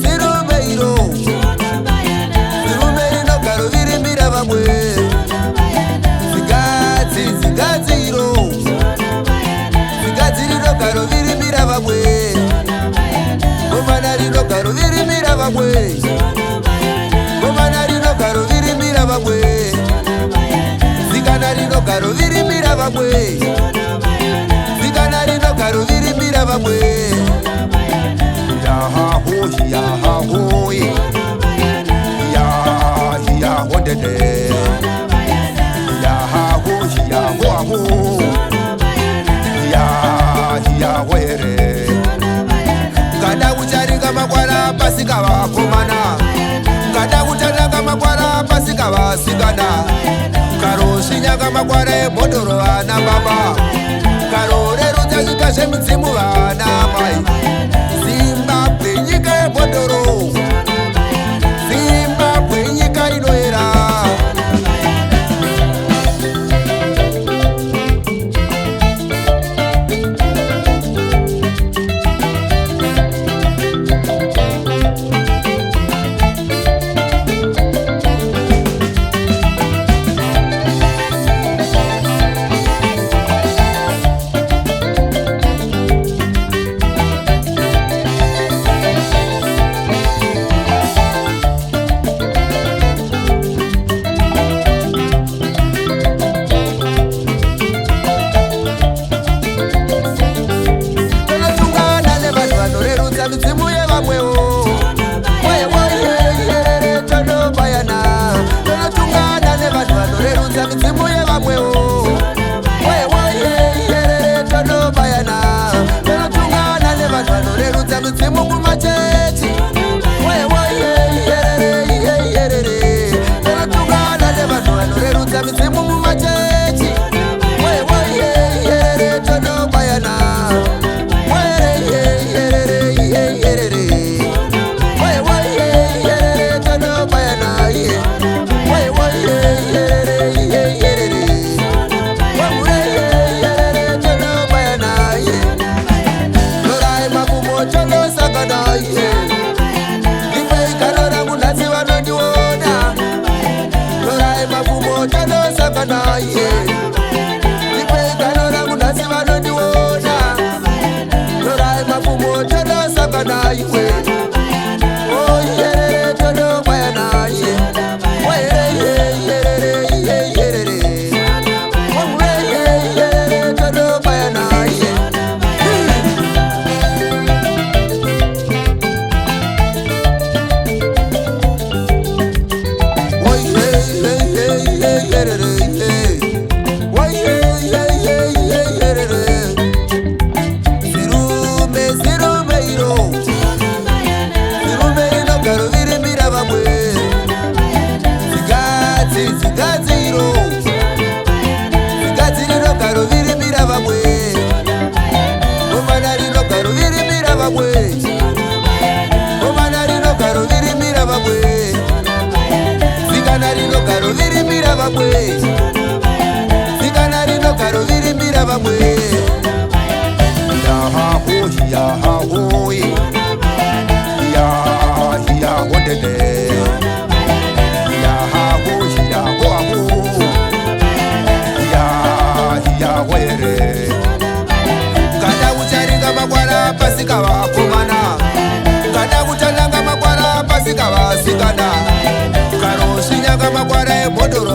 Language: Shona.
sirumeiro sirume rinogaro virimbira vamwe zigadziro zigadzi rinogaro virimbira vamwe gomana rinogaro virimbira vamwe gomana rinogaro virimbira vamwe zigana rinogaro virimbira vamwe zigana rinogaro virimbira vamwe yahahoyi yahondede yahahoyahoaho yahoere ngada kucharinga makwara pasika vakomana ngada kutananga makwara pasika vasikana karo shinyaga makwara emhodoro vana baba karo rerudza zvita zvemidzimu vana mai zimbabwe nyika yemhodoro zimbabwe nyika inoera midzimu yevamwewo waiwoyerere tonobayana tonotungana nevanhu vanorerudza midzimu yevamwewo waiwoyerere tonobayana tonotungana nevanhu vanorerudza midzimu kumachechi waiwoyerere tonotungana nevanhu vanorerudza midzimu mumachechi waiwoyerere tonobayana zigana rinogaro virimbira vamwe yahahoyi yahondede yahahoyahoaho yahoere ngada kucharinga makwara pasika vakomana ngada kutananga makwara pasika vasikana karo shinyaga makwara emhodoro